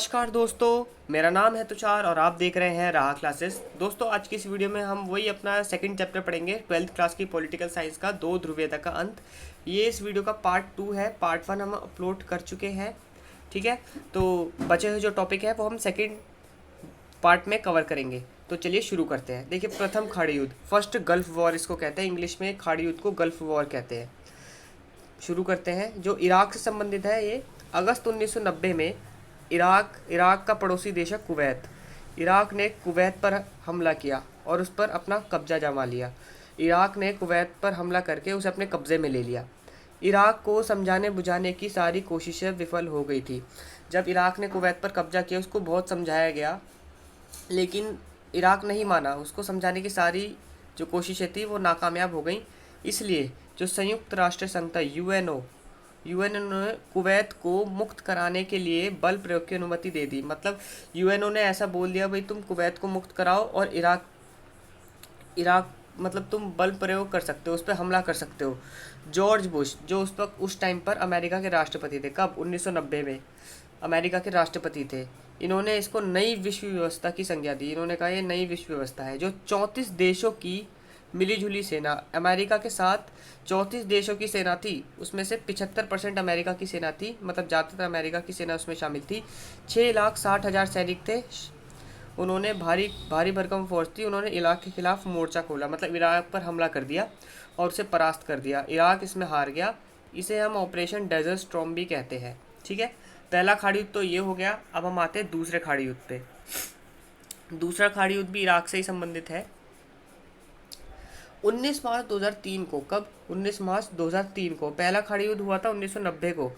नमस्कार दोस्तों, मेरा नाम है तुषार और आप देख रहे हैं राह क्लासेस। दोस्तों, आज की इस वीडियो में हम वही अपना सेकंड चैप्टर पढ़ेंगे, 12th क्लास की पॉलिटिकल साइंस का दो ध्रुवीयता का अंत। ये इस वीडियो का पार्ट 2 है। पार्ट 1 हम अपलोड कर चुके हैं। ठीक है, तो बचे हुए जो टॉपिक है वो हम सेकेंड पार्ट में कवर करेंगे। तो चलिए शुरू करते हैं। देखिए, प्रथम खाड़ी युद्ध, फर्स्ट गल्फ वॉर इसको कहते हैं। इंग्लिश में खाड़ी युद्ध को गल्फ वॉर कहते हैं। शुरू करते हैं। जो इराक से संबंधित है, ये अगस्त 1990 में इराक का पड़ोसी देश है कुवैत। इराक ने कुवैत पर हमला किया और उस पर अपना कब्जा जमा लिया। इराक ने कुवैत पर हमला करके उसे अपने कब्जे में ले लिया। इराक को समझाने बुझाने की सारी कोशिशें विफल हो गई थी। जब इराक ने कुवैत पर कब्जा किया, उसको बहुत समझाया गया, लेकिन इराक नहीं माना। उसको समझाने की सारी जो कोशिशें थी वो नाकामयाब हो गई। इसलिए जो संयुक्त राष्ट्र संघ था, यूएनओ ने कुवैत को मुक्त कराने के लिए बल प्रयोग की अनुमति दे दी। मतलब यूएनओ ने ऐसा बोल दिया, भाई तुम कुवैत को मुक्त कराओ और इराक इराक मतलब तुम बल प्रयोग कर सकते हो, उस पर हमला कर सकते हो। जॉर्ज बुश, जो उस टाइम पर अमेरिका के राष्ट्रपति थे, कब 1990 में अमेरिका के राष्ट्रपति थे, इन्होंने इसको नई विश्व व्यवस्था की संज्ञा दी। इन्होंने कहा ये नई विश्व व्यवस्था है। जो 34 देशों की मिलीजुली सेना, अमेरिका के साथ 34 देशों की सेना थी, उसमें से 75% अमेरिका की सेना थी, मतलब ज़्यादातर अमेरिका की सेना उसमें शामिल थी। 6,60,000 सैनिक थे। उन्होंने भारी भारी भरकम फोर्स थी। उन्होंने इराक के खिलाफ मोर्चा खोला, मतलब इराक पर हमला कर दिया और उसे परास्त कर दिया। इराक इसमें हार गया। इसे हम ऑपरेशन डेजर्ट स्टॉर्म भी कहते हैं। ठीक है, पहला खाड़ी युद्ध तो ये हो गया। अब हम आते हैं दूसरे खाड़ी युद्ध पे। दूसरा खाड़ी युद्ध भी इराक से ही संबंधित है। 19 मार्च 2003 को, कब 19 मार्च 2003 को पहला खाड़ी युद्ध हुआ था 1990 को,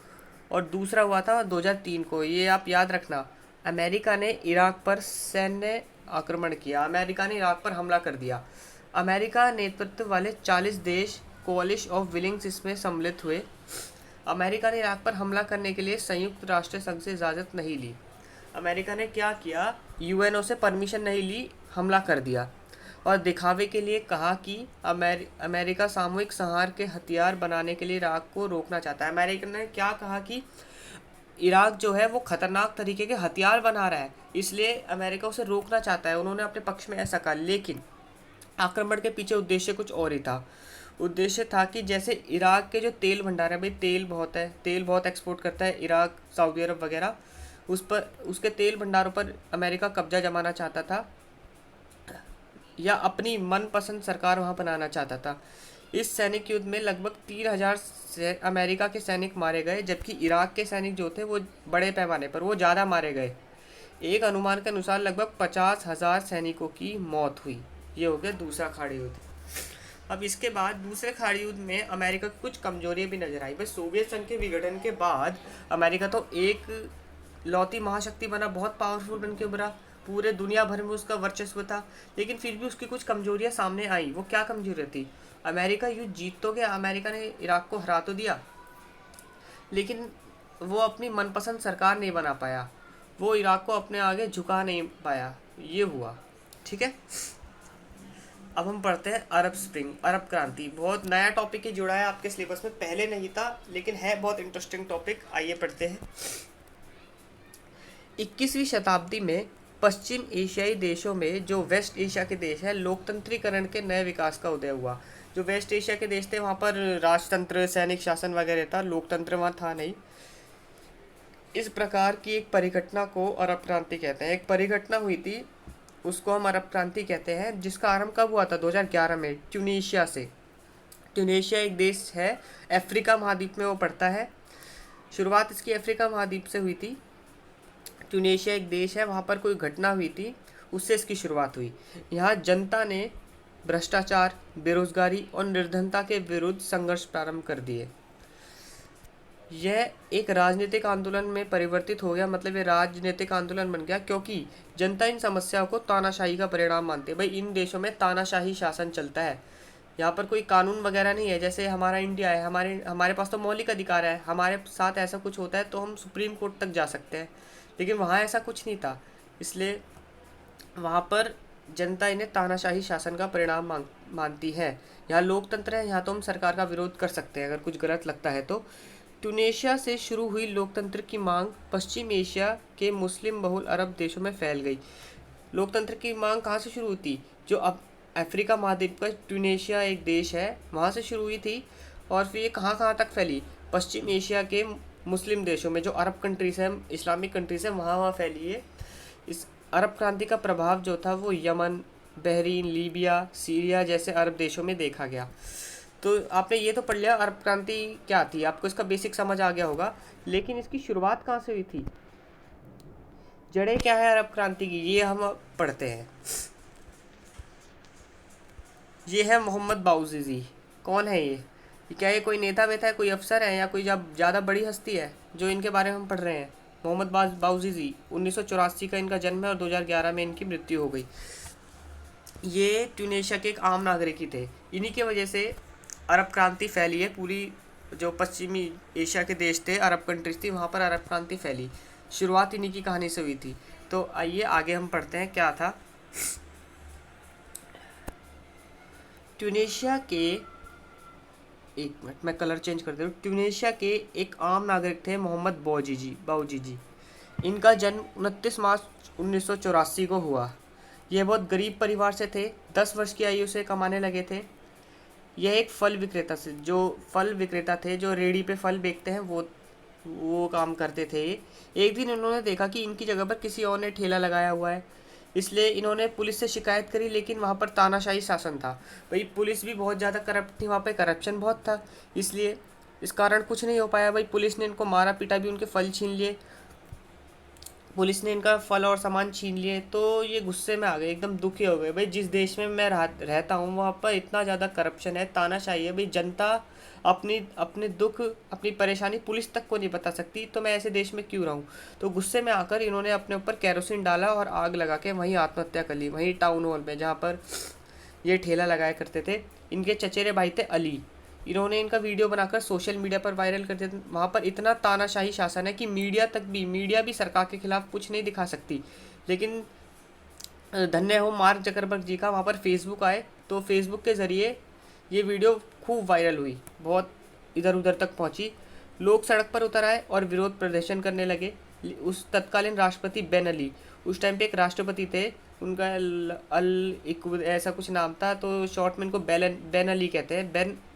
और दूसरा हुआ था 2003 को। ये आप याद रखना। अमेरिका ने इराक पर सैन्य आक्रमण किया। अमेरिका ने इराक पर हमला कर दिया। अमेरिका नेतृत्व वाले 40 देश, कोलिश ऑफ विलिंग्स, इसमें सम्मिलित हुए। अमेरिका ने इराक पर हमला करने के लिए संयुक्त राष्ट्र संघ से इजाज़त नहीं ली। अमेरिका ने क्या किया, यूएनओ से परमिशन नहीं ली, हमला कर दिया और दिखावे के लिए कहा कि अमेरिका सामूहिक संहार के हथियार बनाने के लिए इराक को रोकना चाहता है। अमेरिका ने क्या कहा कि इराक जो है वो खतरनाक तरीके के हथियार बना रहा है, इसलिए अमेरिका उसे रोकना चाहता है। उन्होंने अपने पक्ष में ऐसा कहा, लेकिन आक्रमण के पीछे उद्देश्य कुछ और ही था। उद्देश्य था कि जैसे इराक के जो तेल भंडार है, भाई तेल बहुत है, तेल बहुत एक्सपोर्ट करता है इराक, सऊदी अरब वगैरह, उस पर, उसके तेल भंडारों पर अमेरिका कब्जा जमाना चाहता था या अपनी मनपसंद सरकार वहाँ बनाना चाहता था। इस सैनिक युद्ध में लगभग 3,000 से अमेरिका के सैनिक मारे गए, जबकि इराक के सैनिक जो थे वो बड़े पैमाने पर वो ज़्यादा मारे गए। एक अनुमान के अनुसार लगभग 50,000 सैनिकों की मौत हुई। ये हो गया दूसरा खाड़ी युद्ध। अब इसके बाद दूसरे खाड़ी युद्ध में अमेरिका की कुछ कमजोरियां भी नजर आई। भाई सोवियत संघ के विघटन के बाद अमेरिका तो एक लौती महाशक्ति बना, बहुत पावरफुल बन के उभरा, पूरे दुनिया भर में उसका वर्चस्व था, लेकिन फिर भी उसकी कुछ कमजोरियां सामने आई। वो क्या कमजोरियां थी? अमेरिका युद्ध जीत तो गया, अमेरिका ने इराक को हरा तो दिया, लेकिन वो अपनी मनपसंद सरकार नहीं बना पाया, वो इराक को अपने आगे झुका नहीं पाया। ये हुआ। ठीक है, अब हम पढ़ते हैं अरब स्प्रिंग, अरब क्रांति। बहुत नया टॉपिक ही जुड़ा है आपके सिलेबस में, पहले नहीं था, लेकिन है बहुत इंटरेस्टिंग टॉपिक। आइए पढ़ते हैं। 21वीं शताब्दी में पश्चिम एशियाई देशों में, जो वेस्ट एशिया के देश हैं, लोकतंत्रीकरण के नए विकास का उदय हुआ। जो वेस्ट एशिया के देश थे वहाँ पर राजतंत्र, सैनिक शासन वगैरह था, लोकतंत्र वहाँ था नहीं। इस प्रकार की एक परिघटना को अरब क्रांति कहते हैं। एक परिघटना हुई थी, उसको हम अरब क्रांति कहते हैं, जिसका आरंभ कब हुआ था? 2011 में, ट्यूनीशिया से। ट्यूनीशिया एक देश है, अफ्रीका महाद्वीप में वो पड़ता है। शुरुआत इसकी अफ्रीका महाद्वीप से हुई थी। ट्यूनीशिया एक देश है, वहाँ पर कोई घटना हुई थी, उससे इसकी शुरुआत हुई। यहाँ जनता ने भ्रष्टाचार, बेरोजगारी और निर्धनता के विरुद्ध संघर्ष प्रारंभ कर दिए। यह एक राजनीतिक आंदोलन में परिवर्तित हो गया, मतलब ये राजनीतिक आंदोलन बन गया, क्योंकि जनता इन समस्याओं को तानाशाही का परिणाम मानती है। भाई इन देशों में तानाशाही शासन चलता है, यहाँ पर कोई कानून वगैरह नहीं है। जैसे हमारा इंडिया है, हमारे पास तो मौलिक अधिकार है, हमारे साथ ऐसा कुछ होता है तो हम सुप्रीम कोर्ट तक जा सकते हैं, लेकिन वहाँ ऐसा कुछ नहीं था। इसलिए वहाँ पर जनता इन्हें तानाशाही शासन का परिणाम मानती है। यहाँ लोकतंत्र है, यहाँ तो हम सरकार का विरोध कर सकते हैं अगर कुछ गलत लगता है तो। ट्यूनेशिया से शुरू हुई लोकतंत्र की मांग पश्चिम एशिया के मुस्लिम बहुल अरब देशों में फैल गई। लोकतंत्र की मांग कहाँ से शुरू हुई थी? जो अब अफ्रीका महाद्वीप का ट्यूनेशिया एक देश है, वहाँ से शुरू हुई थी। और फिर ये कहाँ कहाँ तक फैली? पश्चिम एशिया के मुस्लिम देशों में, जो अरब कंट्रीज हैं, इस्लामिक कंट्रीज हैं, वहाँ वहाँ फैली है। इस अरब क्रांति का प्रभाव जो था वो यमन, बहरीन, लीबिया, सीरिया जैसे अरब देशों में देखा गया। तो आपने ये तो पढ़ लिया अरब क्रांति क्या थी, आपको इसका बेसिक समझ आ गया होगा। लेकिन इसकी शुरुआत कहाँ से हुई थी, जड़ें क्या है अरब क्रांति की, ये हम पढ़ते हैं। ये है मोहम्मद बाउजीजी। कौन है ये? क्या ये कोई नेता वेता है, कोई अफसर है, या कोई जब ज़्यादा बड़ी हस्ती है जो इनके बारे में हम पढ़ रहे हैं? मोहम्मद बाउजीजी, 1984 का इनका जन्म है और 2011 में इनकी मृत्यु हो गई। ये ट्यूनेशिया के एक आम नागरिक ही थे। इन्हीं की वजह से अरब क्रांति फैली है। पूरी जो पश्चिमी एशिया के देश थे, अरब कंट्रीज थी, वहाँ पर अरब क्रांति फैली। शुरुआत इन्हीं की कहानी से हुई थी। तो आइए आगे हम पढ़ते हैं क्या था। ट्यूनेशिया के, एक मिनट मैं कलर चेंज कर दे रहा हूँ। ट्यूनेशिया के एक आम नागरिक थे मोहम्मद बाउजीजी। इनका जन्म 29 मार्च 1984 को हुआ। ये बहुत गरीब परिवार से थे। 10 वर्ष की आयु से कमाने लगे थे। यह एक फल विक्रेता थे, जो रेहड़ी पे फल बेचते हैं, वो काम करते थे। एक दिन इन्होंने देखा कि इनकी जगह पर किसी और ने ठेला लगाया हुआ है, इसलिए इन्होंने पुलिस से शिकायत करी। लेकिन वहाँ पर तानाशाही शासन था भाई, पुलिस भी बहुत ज़्यादा करप्ट थी, वहाँ पे करप्शन बहुत था, इसलिए इस कारण कुछ नहीं हो पाया भाई। पुलिस ने इनको मारा पीटा भी, उनके फल छीन लिए, पुलिस ने इनका फल और सामान छीन लिए। तो ये गुस्से में आ गए, एकदम दुखी हो गए भाई। जिस देश में मैं रहता हूँ वहाँ पर इतना ज़्यादा करप्शन है, तानाशाही है भाई, जनता अपने दुख, अपनी परेशानी पुलिस तक को नहीं बता सकती, तो मैं ऐसे देश में क्यों रहूँ। तो गुस्से में आकर इन्होंने अपने ऊपर केरोसिन डाला और आग लगा के वहीं आत्महत्या कर ली, वहीं टाउन हॉल में जहाँ पर ये ठेला लगाया करते थे। इनके चचेरे भाई थे अली। इन्होंने इनका वीडियो बनाकर सोशल मीडिया पर वायरल कर दिया। वहाँ पर इतना तानाशाही शासन है कि मीडिया भी सरकार के खिलाफ कुछ नहीं दिखा सकती। लेकिन धन्य हो मार्क जकरबर्ग जी का, वहाँ पर फेसबुक आए, तो फेसबुक के ज़रिए ये वीडियो खूब वायरल हुई, बहुत इधर उधर तक पहुँची। लोग सड़क पर उतर आए और विरोध प्रदर्शन करने लगे। उस तत्कालीन राष्ट्रपति बेन अली, उस टाइम पे एक राष्ट्रपति थे, उनका ऐसा कुछ नाम था, तो शॉर्ट में इनको बेन अली कहते हैं।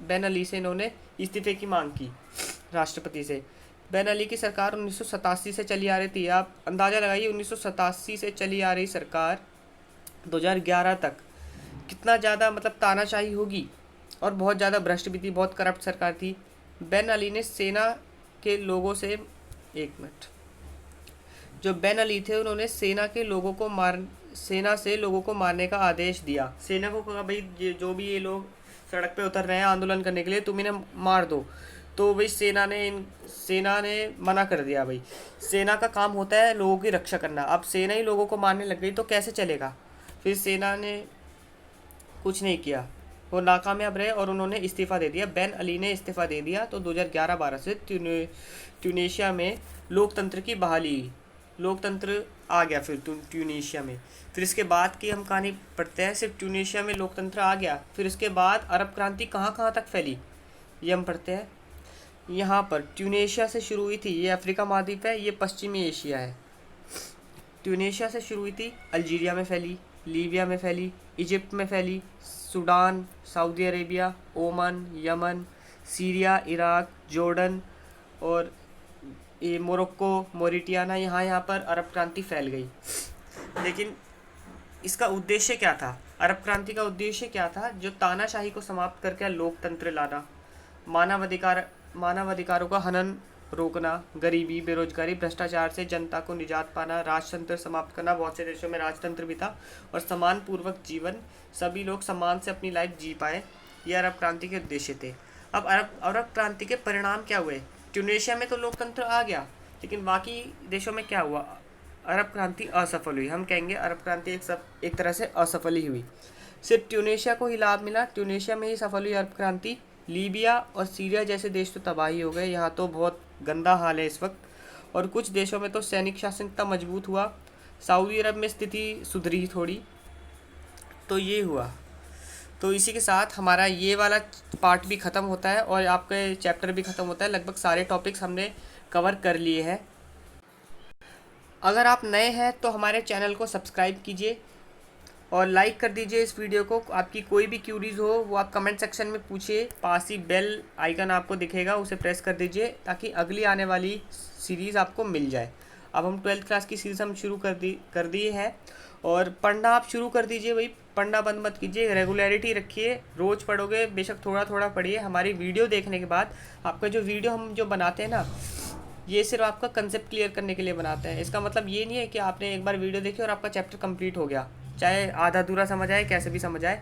बेन अली से इन्होंने इस्तीफे की मांग की, राष्ट्रपति से। बेन अली की सरकार 1987 से चली आ रही थी। आप अंदाज़ा लगाइए, 1987 से चली आ रही सरकार 2011 तक कितना ज़्यादा मतलब तानाशाही होगी, और बहुत ज़्यादा भ्रष्ट भी थी, बहुत करप्ट सरकार थी। बेन अली ने सेना के लोगों से, एक मिनट, जो बेन अली थे उन्होंने सेना से लोगों को मारने का आदेश दिया। सेना को कहा भाई जो भी ये लोग सड़क पे उतर रहे हैं आंदोलन करने के लिए, तुम इन्हें मार दो। तो भाई सेना ने मना कर दिया। भाई सेना का काम होता है लोगों की रक्षा करना, अब सेना ही लोगों को मारने लग गई तो कैसे चलेगा। फिर सेना ने कुछ नहीं किया, वो नाकामयाब रहे और उन्होंने इस्तीफ़ा दे दिया। बेन अली ने इस्तीफ़ा दे दिया। तो 2011-12 से ट्यूनेशिया में लोकतंत्र की बहाली, लोकतंत्र आ गया फिर ट्यूनेशिया में। फिर इसके बाद की हम कहानी पढ़ते हैं। सिर्फ ट्यूनेशिया में लोकतंत्र आ गया, फिर इसके बाद अरब क्रांति कहाँ कहाँ तक फैली, ये हम पढ़ते हैं। यहाँ पर ट्यूनेशिया से शुरू हुई थी, ये अफ्रीका महाद्वीप है, ये पश्चिमी एशिया है। ट्यूनेशिया से शुरू हुई थी, अल्जीरिया में फैली, लीबिया में फैली, इजिप्ट में फैली, Sudan, Saudi Arabia, Oman, Yemen, Syria, Iraq, Jordan और ये मोरक्को, मोरिटानिया, यहाँ पर अरब क्रांति फैल गई। लेकिन इसका उद्देश्य क्या था? अरब क्रांति का उद्देश्य क्या था? जो तानाशाही को समाप्त करके लोकतंत्र लाना, मानवाधिकारों का हनन रोकना, गरीबी, बेरोजगारी, भ्रष्टाचार से जनता को निजात पाना, राजतंत्र समाप्त करना। बहुत से देशों में राजतंत्र भी था, और सम्मान पूर्वक जीवन, सभी लोग सम्मान से अपनी लाइफ जी पाए, ये अरब क्रांति के उद्देश्य थे। अब अरब क्रांति के परिणाम क्या हुए? ट्यूनेशिया में तो लोकतंत्र आ गया, लेकिन बाकी देशों में क्या हुआ? अरब क्रांति असफल हुई। हम कहेंगे अरब क्रांति एक तरह से असफल ही हुई। सिर्फ ट्यूनेशिया को ही लाभ मिला, ट्यूनेशिया में ही सफल हुई अरब क्रांति। लीबिया और सीरिया जैसे देश तो तबाही हो गए, यहाँ तो बहुत गंदा हाल है इस वक्त। और कुछ देशों में तो सैनिक शासन इतना मजबूत हुआ। सऊदी अरब में स्थिति सुधरी थोड़ी। तो ये हुआ। तो इसी के साथ हमारा ये वाला पार्ट भी ख़त्म होता है और आपके चैप्टर भी ख़त्म होता है। लगभग सारे टॉपिक्स हमने कवर कर लिए हैं। अगर आप नए हैं तो हमारे चैनल को सब्सक्राइब कीजिए और लाइक कर दीजिए इस वीडियो को। आपकी कोई भी क्यूरीज हो वो आप कमेंट सेक्शन में पूछिए। पास ही बेल आइकन आपको दिखेगा, उसे प्रेस कर दीजिए ताकि अगली आने वाली सीरीज़ आपको मिल जाए। अब हम 12th क्लास की सीरीज़ हम शुरू कर दिए हैं और पढ़ना आप शुरू कर दीजिए। वही पढ़ना बंद मत कीजिए, रेगुलरिटी रखिए। रोज़ पढ़ोगे, बेशक थोड़ा थोड़ा पढ़िए। हमारी वीडियो देखने के बाद आपका जो वीडियो हम जो बनाते हैं ना, ये सिर्फ आपका कंसेप्ट क्लियर करने के लिए बनाते हैं। इसका मतलब ये नहीं है कि आपने एक बार वीडियो देखी और आपका चैप्टर कंप्लीट हो गया, चाहे आधा अधूरा समझ आए, कैसे भी समझ आए।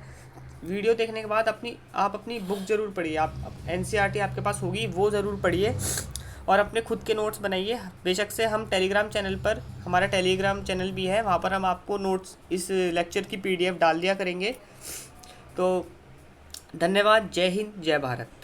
वीडियो देखने के बाद आप अपनी बुक ज़रूर पढ़िए। आप NCERT आपके पास होगी, वो ज़रूर पढ़िए और अपने खुद के नोट्स बनाइए। बेशक से हम टेलीग्राम चैनल पर, हमारा टेलीग्राम चैनल भी है, वहाँ पर हम आपको नोट्स, इस लेक्चर की PDF डाल दिया करेंगे। तो धन्यवाद। जय हिंद, जय भारत।